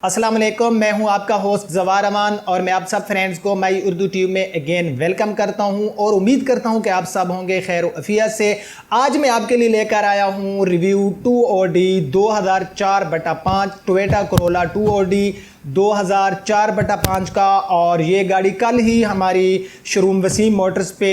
अस्सलाम वालेकुम, मैं हूं आपका होस्ट जवार अमान और मैं आप सब फ्रेंड्स को माई उर्दू ट्यूब में अगेन वेलकम करता हूं और उम्मीद करता हूं कि आप सब होंगे खैर अफियत से। आज मैं आपके लिए लेकर आया हूं review 2OD 2004/5 Toyota Corolla 2OD 2004/5 का। और ये गाड़ी कल ही हमारी शोरूम वसीम मोटर्स पे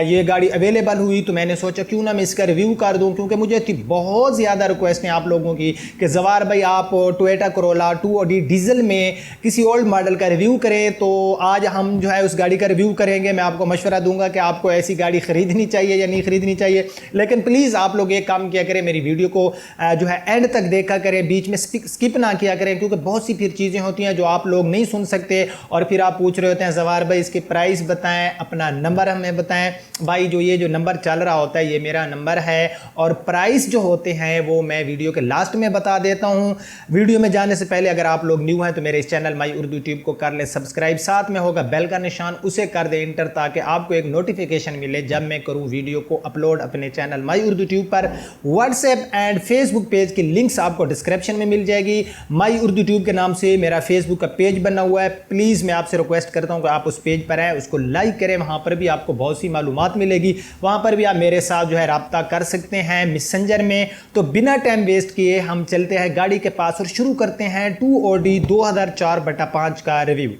ये गाड़ी अवेलेबल हुई, तो मैंने सोचा क्यों ना मैं इसका रिव्यू कर दूं, क्योंकि मुझे बहुत ज़्यादा रिक्वेस्ट हैं आप लोगों की कि जवार भाई आप टोयोटा कोरोला 2OD डीजल में किसी ओल्ड मॉडल का रिव्यू करें। तो आज हम जो है उस गाड़ी का रिव्यू करेंगे। मैं आपको मशवरा दूंगा कि आपको ऐसी गाड़ी ख़रीदनी चाहिए या नहीं ख़रीदनी चाहिए, लेकिन प्लीज़ आप लोग एक काम किया करें, मेरी वीडियो को जो है एंड तक देखा करें, बीच में स्किप ना किया करें, क्योंकि बहुत सी फिर चीज़ें होती हैं जो आप लोग नहीं सुन सकते और फिर आप पूछ रहे होते हैं जवार भाई इसके प्राइस बताएं, अपना नंबर हमें बताएं। भाई ये जो नंबर चल रहा होता है ये मेरा नंबर है और प्राइस जो होते हैं वो मैं वीडियो के लास्ट में बता देता हूं। वीडियो में जाने से पहले अगर आप लोग न्यू हैं तो मेरे इस चैनल माई उर्दू ट्यूब को कर ले सब्सक्राइब, साथ में होगा बेल का निशान, उसे कर दे इंटर, ताकि आपको एक नोटिफिकेशन मिले जब मैं करूं वीडियो को अपलोड अपने चैनल माई उर्दू ट्यूब पर। व्हाट्सएप एंड फेसबुक पेज की लिंक्स आपको डिस्क्रिप्शन में मिल जाएगी। माई उर्दू ट्यूब के नाम से मेरा फेसबुक का पेज बना हुआ है, प्लीज़ मैं आपसे रिक्वेस्ट करता हूं कि आप उस पेज पर आए, उसको लाइक करें। वहां पर भी आपको बहुत सी मालूमात मिलेगी, वहां पर भी आप मेरे साथ जो है रब्ता कर सकते हैं मैसेंजर में। तो बिना टाइम वेस्ट किए हम चलते हैं गाड़ी के पास और शुरू करते हैं 2OD 2004/5 का रिव्यू।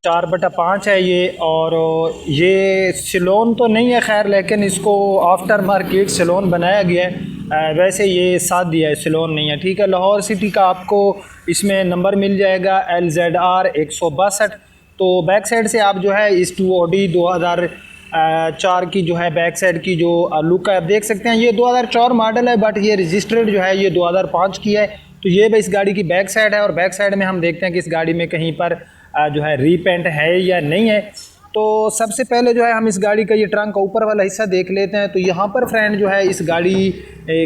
4/5 है ये, और ये सिलोन तो नहीं है खैर, लेकिन इसको आफ्टर मार्केट सिलोन बनाया गया है। वैसे ये साथ दिया है, सिलोन नहीं है, ठीक है। लाहौर सिटी का आपको इसमें नंबर मिल जाएगा LZR 162। तो बैक साइड से आप जो है इस 2OD 2004 की जो है बैक साइड की जो लुक है आप देख सकते हैं। ये 2004 मॉडल है, बट ये रजिस्टर्ड जो है ये 2005 की है। तो ये इस गाड़ी की बैक साइड है और बैक साइड में हम देखते हैं कि इस गाड़ी में कहीं पर जो है रीपेंट है या नहीं है। तो सबसे पहले जो है हम इस गाड़ी का ये ट्रंक का ऊपर वाला हिस्सा देख लेते हैं। तो यहाँ पर फ्रेंड जो है इस गाड़ी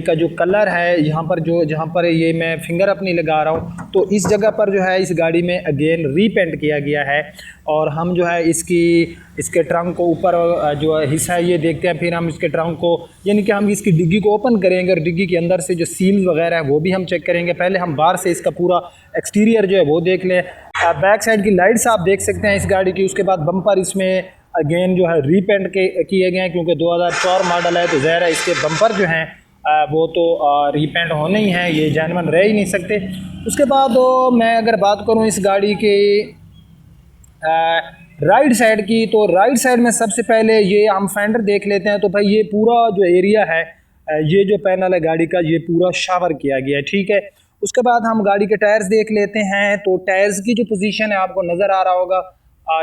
का जो कलर है, यहाँ पर जो जहाँ पर ये मैं फिंगर अपनी लगा रहा हूँ, तो इस जगह पर जो है इस गाड़ी में अगेन रीपेंट किया गया है। और हम जो है इसके ट्रंक को ऊपर जो हिस्सा है ये देखते हैं। फिर हम इसके ट्रंक को यानी कि हम इसकी डिग्गी को ओपन करेंगे और डिग्गी के अंदर से जो सील्स वगैरह है वो भी हम चेक करेंगे। पहले हम बाहर से इसका पूरा एक्सटीरियर जो है वो देख लें। बैक साइड की लाइट्स आप देख सकते हैं इस गाड़ी की। उसके बाद बम्पर इसमें अगेन जो है रीपेंट किए गए हैं, क्योंकि 2004 मॉडल है तो ज़ाहिर है इसके बम्पर जो हैं वो तो रीपेंट होने ही हैं, ये जेन्युइन रह ही नहीं सकते। उसके बाद मैं अगर बात करूं इस गाड़ी के राइट साइड की, तो राइट साइड में सबसे पहले ये हम फेंडर देख लेते हैं। तो भाई ये पूरा जो एरिया है, ये जो पैनल है गाड़ी का, ये पूरा शावर किया गया है, ठीक है। उसके बाद हम गाड़ी के टायर्स देख लेते हैं। तो टायर्स की जो पोजीशन है आपको नज़र आ रहा होगा,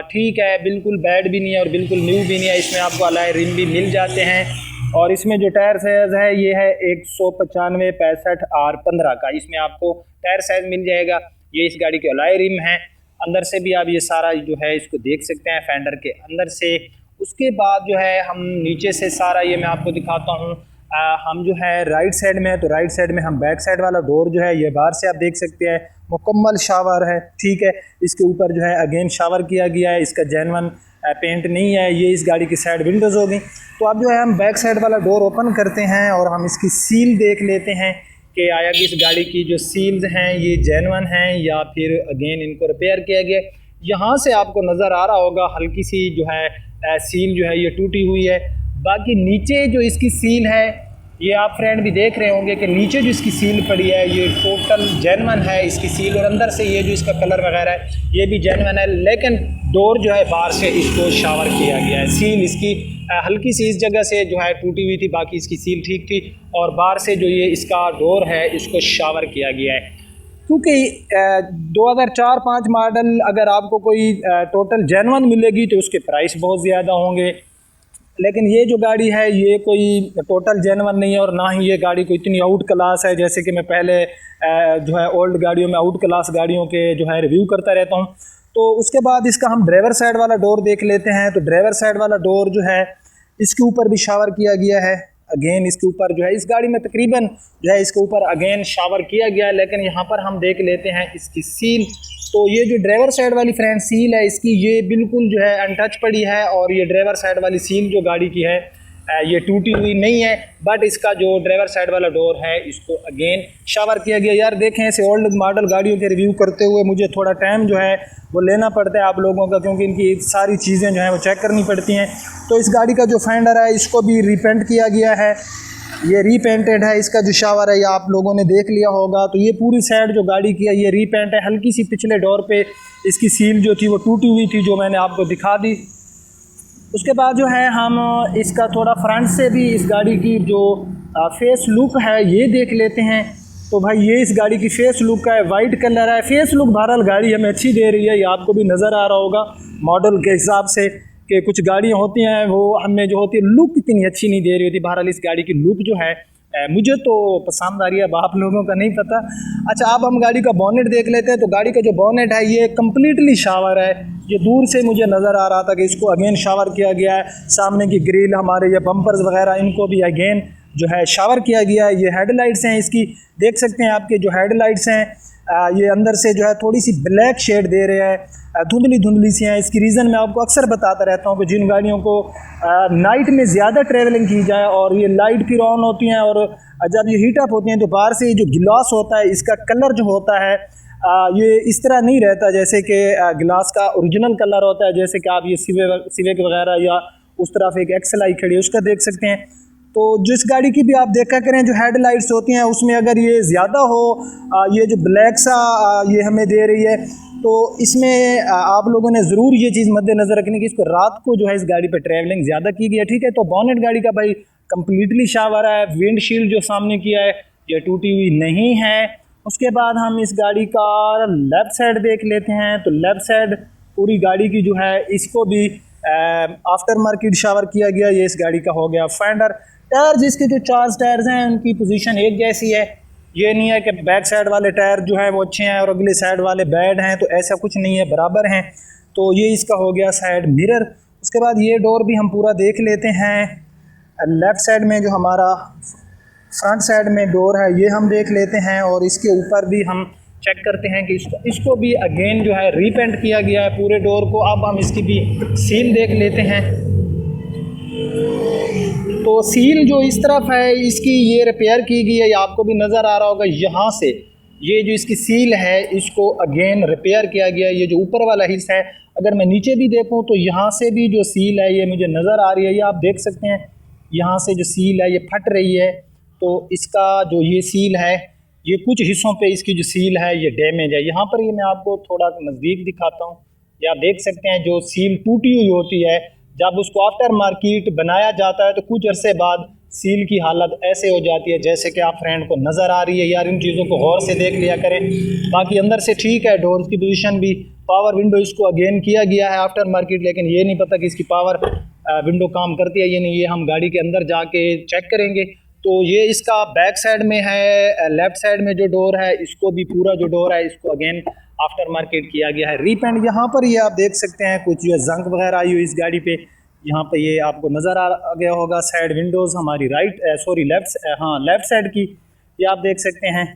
ठीक है, बिल्कुल बैड भी नहीं है और बिल्कुल न्यू भी नहीं है। इसमें आपको अलॉय रिम भी मिल जाते हैं। और इसमें जो टायर साइज़ है ये है 195 65 R15 का, इसमें आपको टायर साइज़ मिल जाएगा। ये इस गाड़ी के अलॉय रिम है। अंदर से भी आप ये सारा जो है इसको देख सकते हैं फेंडर के अंदर से। उसके बाद जो है हम नीचे से सारा ये मैं आपको दिखाता हूँ। हम जो है राइट साइड में है, तो राइट साइड में हम बैक साइड वाला डोर जो है ये बाहर से आप देख सकते हैं, मुकम्मल शावर है, ठीक है। इसके ऊपर जो है अगेन शावर किया गया है, इसका जेन्युइन पेंट नहीं है। ये इस गाड़ी की साइड विंडोज़ होगी। तो अब जो है हम बैक साइड वाला डोर ओपन करते हैं और हम इसकी सील देख लेते हैं कि आया कि इस गाड़ी की जो सील्स हैं ये जेन्युइन हैं या फिर अगेन इनको रिपेयर किया गया। यहाँ से आपको नज़र आ रहा होगा हल्की सी जो है सील जो है ये टूटी हुई है। बाकी नीचे जो इसकी सील है ये आप फ्रेंड भी देख रहे होंगे कि नीचे जो इसकी सील पड़ी है ये टोटल जेन्युइन है इसकी सील, और अंदर से ये जो इसका कलर वगैरह है ये भी जेन्युइन है। लेकिन डोर जो है बाहर से इसको शावर किया गया है। सील इसकी हल्की सी इस जगह से जो है टूटी हुई थी, बाकी इसकी सील ठीक थी, और बाहर से जो ये इसका डोर है इसको शावर किया गया है। क्योंकि 2004-5 मॉडल अगर आपको कोई टोटल जेन्युइन मिलेगी तो उसके प्राइस बहुत ज़्यादा होंगे, लेकिन ये जो गाड़ी है ये कोई टोटल जेन्युइन नहीं है और ना ही ये गाड़ी को इतनी आउट क्लास है। जैसे कि मैं पहले जो है ओल्ड गाड़ियों में आउट क्लास गाड़ियों के जो है रिव्यू करता रहता हूँ। तो उसके बाद इसका हम ड्राइवर साइड वाला डोर देख लेते हैं। तो ड्राइवर साइड वाला डोर जो है इसके ऊपर भी शावर किया गया है। अगेन इसके ऊपर जो है इस गाड़ी में तकरीबन जो है इसके ऊपर अगेन शावर किया गया है, लेकिन यहाँ पर हम देख लेते हैं इसकी सील। तो ये जो ड्राइवर साइड वाली फ्रंट सील है इसकी ये बिल्कुल जो है अनटच पड़ी है, और ये ड्राइवर साइड वाली सील जो गाड़ी की है ये टूटी हुई नहीं है, बट इसका जो ड्राइवर साइड वाला डोर है इसको अगेन शावर किया गया। यार देखें, ऐसे ओल्ड मॉडल गाड़ियों के रिव्यू करते हुए मुझे थोड़ा टाइम जो है वो लेना पड़ता है आप लोगों का, क्योंकि इनकी सारी चीज़ें जो हैं वो चेक करनी पड़ती हैं। तो इस गाड़ी का जो फेंडर है इसको भी रीपेंट किया गया है, ये रीपेंटेड है। इसका जो शावर है ये आप लोगों ने देख लिया होगा। तो ये पूरी साइड जो गाड़ी की है ये रीपेंट है। हल्की सी पिछले डोर पे इसकी सील जो थी वो टूटी हुई थी, जो मैंने आपको दिखा दी। उसके बाद जो है हम इसका थोड़ा फ्रंट से भी इस गाड़ी की जो फेस लुक है ये देख लेते हैं। तो भाई ये इस गाड़ी की फेस लुक का है, वाइट कलर है। फेस लुक बहरहाल गाड़ी हमें अच्छी दे रही है, ये आपको भी नज़र आ रहा होगा मॉडल के हिसाब से, कि कुछ गाड़ियाँ होती हैं वो हमें जो होती है लुक इतनी अच्छी नहीं दे रही होती। बहरहाल इस गाड़ी की लुक जो है मुझे तो पसंद आ रही है, अब आप लोगों का नहीं पता। अच्छा, अब हम गाड़ी का बॉनेट देख लेते हैं। तो गाड़ी का जो बॉनेट है ये कम्प्लीटली शावर है। ये दूर से मुझे नज़र आ रहा था कि इसको अगेन शावर किया गया है। सामने की ग्रिल, हमारे ये बम्पर्स वगैरह, इनको भी अगेन जो है शावर किया गया है। ये हेडलाइट्स हैं इसकी, देख सकते हैं आपके जो हेडलाइट्स हैं ये अंदर से जो है थोड़ी सी ब्लैक शेड दे रहे हैं, धुंधली धुंधली सी हैं। इसकी रीज़न मैं आपको अक्सर बताता रहता हूँ कि जिन गाड़ियों को नाइट में ज़्यादा ट्रैवलिंग की जाए और ये लाइट फिर ऑन होती हैं और जब ये हीट अप होती हैं तो बाहर से जो गिलास होता है इसका कलर जो होता है ये इस तरह नहीं रहता जैसे कि गिलास का ओरिजिनल कलर होता है। जैसे कि आप ये सिविक वगैरह या उस तरफ एक एक्सल आई खड़ी है उसका देख सकते हैं। तो जिस गाड़ी की भी आप देखा करें जो हेडलाइट्स होती हैं उसमें अगर ये ज़्यादा हो, ये जो ब्लैक सा ये हमें दे रही है, तो इसमें आप लोगों ने ज़रूर ये चीज़ मद्देनज़र रखनी कि इसको रात को जो है इस गाड़ी पे ट्रैवलिंग ज़्यादा की गई है। ठीक है, तो बॉनेट गाड़ी का भाई कम्प्लीटली शावर है। विंडशील्ड जो सामने किया है ये टूटी हुई नहीं है। उसके बाद हम इस गाड़ी का लेफ़्ट साइड देख लेते हैं। तो लेफ़्ट साइड पूरी गाड़ी की जो है इसको भी आफ्टर मार्केट शावर किया गया। ये इस गाड़ी का हो गया फेंडर। टायर, जिसके जो 4 टायर्स हैं उनकी पोजीशन एक जैसी है। ये नहीं है कि बैक साइड वाले टायर जो हैं वो अच्छे हैं और अगले साइड वाले बैड हैं, तो ऐसा कुछ नहीं है, बराबर हैं। तो ये इसका हो गया साइड मिरर। उसके बाद ये डोर भी हम पूरा देख लेते हैं। लेफ़्ट साइड में जो हमारा फ्रंट साइड में डोर है ये हम देख लेते हैं, और इसके ऊपर भी हम चेक करते हैं कि इसको भी अगेन जो है रीपेंट किया गया है पूरे डोर को। अब हम इसकी भी सील देख लेते हैं। तो सील जो इस तरफ है इसकी ये रिपेयर की गई है, ये आपको भी नज़र आ रहा होगा। यहाँ से ये जो इसकी सील है इसको अगेन रिपेयर किया गया है। ये जो ऊपर वाला हिस्सा है, अगर मैं नीचे भी देखूँ तो यहाँ से भी जो सील है ये मुझे नज़र आ रही है, ये आप देख सकते हैं। यहाँ से जो सील है ये फट रही है, तो इसका जो ये सील है ये कुछ हिस्सों पे इसकी जो सील है ये डैमेज है। यहाँ पर ये मैं आपको थोड़ा नज़दीक दिखाता हूँ। ये आप देख सकते हैं जो सील टूटी हुई होती है, जब उसको आफ्टर मार्केट बनाया जाता है तो कुछ अरसे बाद सील की हालत ऐसे हो जाती है जैसे कि आप फ्रेंड को नज़र आ रही है। यार इन चीज़ों को गौर से देख लिया करें। बाकी अंदर से ठीक है, डोर की पोजीशन भी, पावर विंडो इसको अगेन किया गया है आफ्टर मार्केट, लेकिन ये नहीं पता कि इसकी पावर विंडो काम करती है ये नहीं, ये हम गाड़ी के अंदर जाके चेक करेंगे। तो ये इसका बैक साइड में है। लेफ़्ट साइड में जो डोर है इसको भी पूरा जो डोर है इसको अगेन आफ्टर मार्केट किया गया है, रीपेंट। यहाँ पर ये आप देख सकते हैं कुछ जो जंग वगैरह आई हुई इस गाड़ी पे, यहाँ पे ये आपको नज़र आ गया होगा। साइड विंडोज़ हमारी लेफ़्ट साइड की ये आप देख सकते हैं।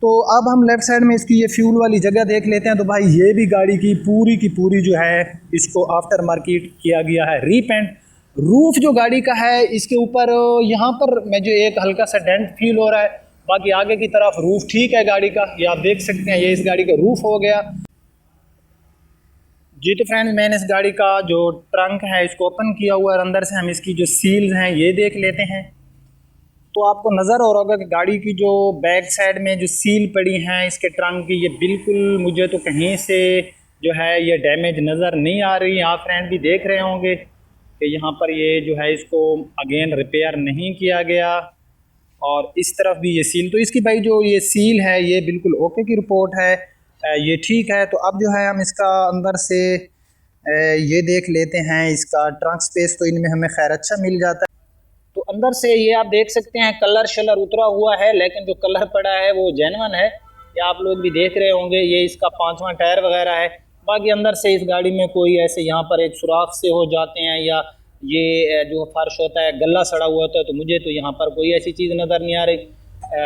तो अब हम लेफ़्ट साइड में इसकी ये फ्यूल वाली जगह देख लेते हैं। तो भाई ये भी गाड़ी की पूरी जो है इसको आफ्टर मार्केट किया गया है, रीपेंट। रूफ़ जो गाड़ी का है इसके ऊपर यहाँ पर मुझे एक हल्का सा डेंट फील हो रहा है, बाकी आगे की तरफ रूफ़ ठीक है गाड़ी का, ये आप देख सकते हैं। ये इस गाड़ी का रूफ़ हो गया जी। तो फ्रेंड्स, मैंने इस गाड़ी का जो ट्रंक है इसको ओपन किया हुआ है, अंदर से हम इसकी जो सील्स हैं ये देख लेते हैं। तो आपको नज़र हो रहा होगा कि गाड़ी की जो बैक साइड में जो सील पड़ी हैं इसके ट्रंक की, ये बिल्कुल मुझे तो कहीं से जो है ये डैमेज नज़र नहीं आ रही। आप फ्रेंड भी देख रहे होंगे कि यहाँ पर ये जो है इसको अगेन रिपेयर नहीं किया गया, और इस तरफ भी ये सील। तो इसकी भाई जो ये सील है ये बिल्कुल ओके की रिपोर्ट है, ये ठीक है। तो अब जो है हम इसका अंदर से ये देख लेते हैं। इसका ट्रंक स्पेस तो इनमें हमें खैर अच्छा मिल जाता है। तो अंदर से ये आप देख सकते हैं कलर शलर उतरा हुआ है, लेकिन जो कलर पड़ा है वो जेन्युइन है, ये आप लोग भी देख रहे होंगे। ये इसका 5वां टायर वगैरह है। बाकी अंदर से इस गाड़ी में कोई ऐसे यहाँ पर एक सुराख से हो जाते हैं, या ये जो फर्श होता है गला सड़ा हुआ होता है, तो मुझे तो यहाँ पर कोई ऐसी चीज़ नज़र नहीं आ रही।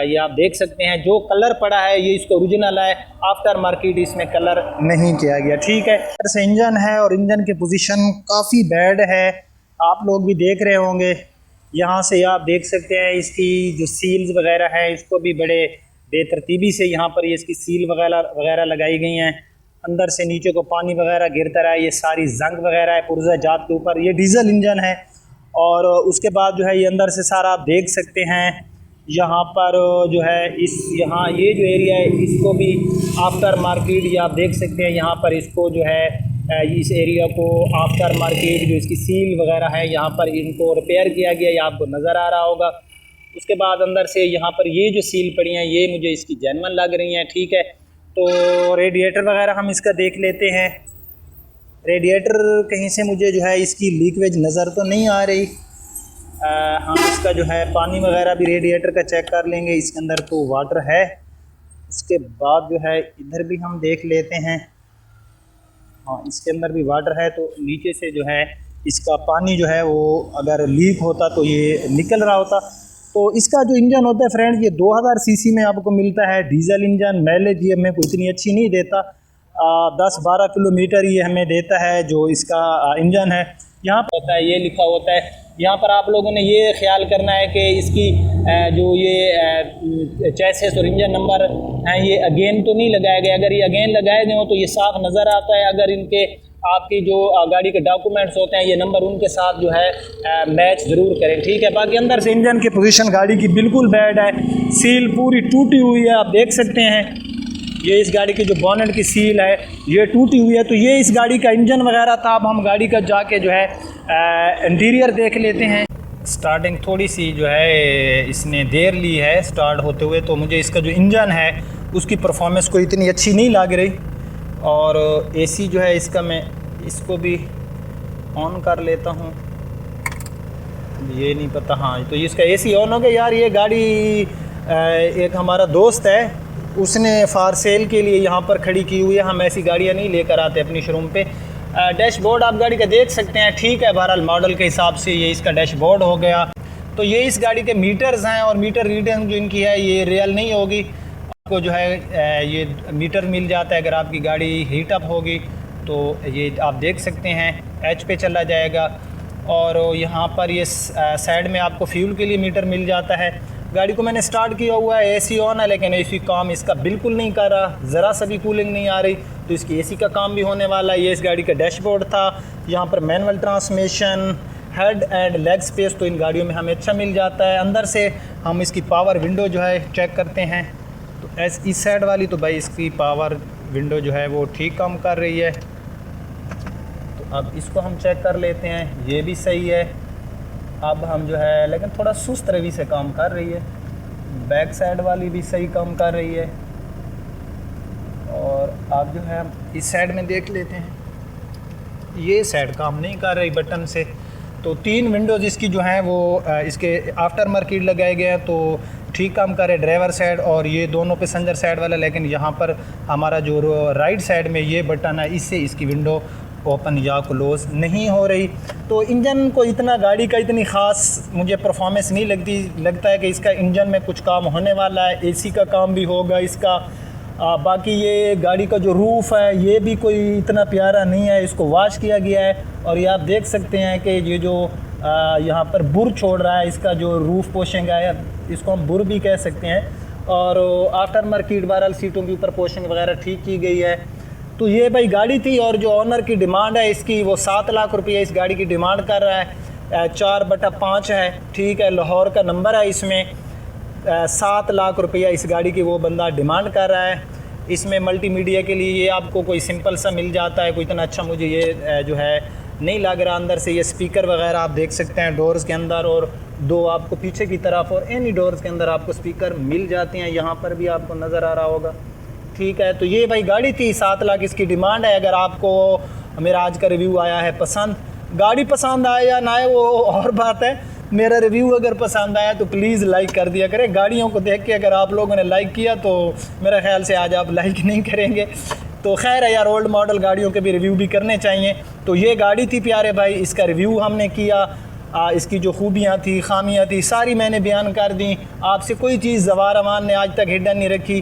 ये आप देख सकते हैं जो कलर पड़ा है ये इसको ओरिजिनल है, आफ्टर मार्केट इसमें कलर नहीं किया गया, ठीक है। से इंजन है और इंजन की पोजीशन काफ़ी बैड है, आप लोग भी देख रहे होंगे। यहाँ से आप देख सकते हैं इसकी जो सील्स वगैरह है इसको भी बड़े बेतरतीबी से यहाँ पर ये इसकी सील वगैरह वगैरह लगाई गई हैं। अंदर से नीचे को पानी वगैरह गिरता रहा है, ये सारी जंग वगैरह है पुर्जा जात के ऊपर। ये डीजल इंजन है और उसके बाद जो है ये अंदर से सारा आप देख सकते हैं। यहाँ पर जो है यहाँ ये जो एरिया है इसको भी आफ्टर मार्केट ये आप देख सकते हैं। यहाँ पर इसको जो है इस एरिया को आफ्टर मार्केट जो इसकी सील वगैरह है यहाँ पर इनको रिपेयर किया गया, ये आपको नज़र आ रहा होगा। उसके बाद अंदर से यहाँ पर ये जो सील पड़ी हैं ये मुझे इसकी जेन्युइन लग रही हैं, ठीक है। तो रेडिएटर वगैरह हम इसका देख लेते हैं। रेडिएटर कहीं से मुझे जो है इसकी लीकेज नज़र तो नहीं आ रही। हम इसका जो है पानी वगैरह भी रेडिएटर का चेक कर लेंगे, इसके अंदर तो वाटर है। उसके बाद जो है इधर भी हम देख लेते हैं, हाँ इसके अंदर भी वाटर है। तो नीचे से जो है इसका पानी जो है वो अगर लीक होता तो ये निकल रहा होता। तो इसका जो इंजन होता है फ्रेंड्स ये 2000 सीसी में आपको मिलता है, डीजल इंजन। माइलेज ये हमें कोई इतनी अच्छी नहीं देता, 10-12 किलोमीटर ये हमें देता है जो इसका इंजन है। यहाँ पर होता है ये लिखा होता है, यहाँ पर आप लोगों ने ये ख्याल करना है कि इसकी जो ये चैसिस और इंजन नंबर हैं ये अगेन तो नहीं लगाए गए। अगर ये अगेन लगाए गए हो तो ये साफ नज़र आता है। अगर इनके आपकी जो गाड़ी के डॉक्यूमेंट्स होते हैं ये नंबर उनके साथ जो है मैच ज़रूर करें, ठीक है। बाकी अंदर से इंजन की पोजीशन गाड़ी की बिल्कुल बैड है, सील पूरी टूटी हुई है, आप देख सकते हैं। ये इस गाड़ी की जो बोनेट की सील है ये टूटी हुई है। तो ये इस गाड़ी का इंजन वगैरह था। अब हम गाड़ी का जाके जो है इंटीरियर देख लेते हैं। स्टार्टिंग थोड़ी सी जो है इसने देर ली है स्टार्ट होते हुए, तो मुझे इसका जो इंजन है उसकी परफॉर्मेंस को इतनी अच्छी नहीं लग रही। और एसी जो है इसका मैं इसको भी ऑन कर लेता हूँ, ये नहीं पता, हाँ तो इसका एसी ऑन हो गया। यार ये गाड़ी एक हमारा दोस्त है उसने फार सेल के लिए यहाँ पर खड़ी की हुई है। हम ऐसी गाड़ियाँ नहीं लेकर आते अपनी शोरूम पे। डैशबोर्ड आप गाड़ी का देख सकते हैं, ठीक है। बहरहाल मॉडल के हिसाब से ये इसका डैशबोर्ड हो गया। तो ये इस गाड़ी के मीटर्स हैं और मीटर रीडिंग जो इनकी है ये रियल नहीं होगी। आपको जो है ये मीटर मिल जाता है अगर आपकी गाड़ी हीट अप होगी तो ये आप देख सकते हैं एच पे चला जाएगा। और यहाँ पर ये साइड में आपको फ्यूल के लिए मीटर मिल जाता है। गाड़ी को मैंने स्टार्ट किया हुआ है, एसी ऑन है, लेकिन एसी काम इसका बिल्कुल नहीं कर रहा, ज़रा सा भी कूलिंग नहीं आ रही। तो इसकी एसी का काम भी होने वाला है। ये इस गाड़ी का डैशबोर्ड था। यहाँ पर manual transmission, head and leg space तो इन गाड़ियों में हमें अच्छा मिल जाता है। अंदर से हम इसकी पावर विंडो जो है चेक करते हैं। तो इस साइड वाली तो भाई इसकी पावर विंडो जो है वो ठीक काम कर रही है। तो अब इसको हम चेक कर लेते हैं, ये भी सही है। अब हम जो है लेकिन थोड़ा सुस्त रवि से काम कर रही है। बैक साइड वाली भी सही काम कर रही है। और आप जो है इस साइड में देख लेते हैं, ये साइड काम नहीं कर रही बटन से। तो 3 विंडोज़ इसकी जो हैं वो इसके आफ्टर मार्केट लगाए गए हैं, तो ठीक काम कर रहे ड्राइवर साइड और ये दोनों पैसेंजर साइड वाला। लेकिन यहाँ पर हमारा जो राइट साइड में ये बटन है इससे इसकी विंडो ओपन या क्लोज़ नहीं हो रही। तो इंजन को इतना गाड़ी का इतनी ख़ास मुझे परफॉर्मेंस नहीं लगता है कि इसका इंजन में कुछ काम होने वाला है। एसी का काम भी होगा इसका। बाकी ये गाड़ी का जो रूफ़ है ये भी कोई इतना प्यारा नहीं है, इसको वॉश किया गया है। और ये आप देख सकते हैं कि ये जो यहाँ पर बुर छोड़ रहा है, इसका जो रूफ़ पोशिंग है इसको हम बुर भी कह सकते हैं। और आफ्टर मार्केट बहरहाल सीटों के ऊपर पोशिंग वगैरह ठीक की गई है। तो ये भाई गाड़ी थी और जो ऑनर की डिमांड है इसकी वो 7 लाख रुपये इस गाड़ी की डिमांड कर रहा है। 4/5 है, ठीक है, लाहौर का नंबर है इसमें। 7 लाख रुपया इस गाड़ी की वो बंदा डिमांड कर रहा है। इसमें मल्टीमीडिया के लिए ये आपको कोई सिंपल सा मिल जाता है, कोई इतना अच्छा मुझे ये जो है नहीं लग रहा। अंदर से ये स्पीकर वगैरह आप देख सकते हैं डोर्स के अंदर, और 2 आपको पीछे की तरफ, और एनी डोर्स के अंदर आपको स्पीकर मिल जाते हैं। यहाँ पर भी आपको नज़र आ रहा होगा, ठीक है। तो ये भाई गाड़ी थी, 7 लाख इसकी डिमांड है। अगर आपको मेरा आज का रिव्यू आया है पसंद, गाड़ी पसंद आए या ना आए वो और बात है। मेरा रिव्यू अगर पसंद आया तो प्लीज़ लाइक कर दिया करें। गाड़ियों को देख के अगर आप लोगों ने लाइक किया तो मेरा ख्याल से आज आप लाइक नहीं करेंगे। तो खैर है यार, ओल्ड मॉडल गाड़ियों के भी रिव्यू भी करने चाहिए। तो ये गाड़ी थी प्यारे भाई, इसका रिव्यू हमने किया। इसकी जो खूबियाँ थी, खामियाँ थी, सारी मैंने बयान कर दी। आपसे कोई चीज़ ज़वार अमान ने आज तक हिडन नहीं रखी।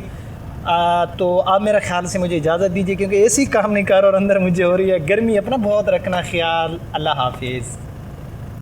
तो आप मेरा ख्याल से मुझे इजाज़त दीजिए, क्योंकि एसी काम नहीं कर और अंदर मुझे हो रही है गर्मी। अपना बहुत रखना ख्याल। अल्लाह हाफिज़।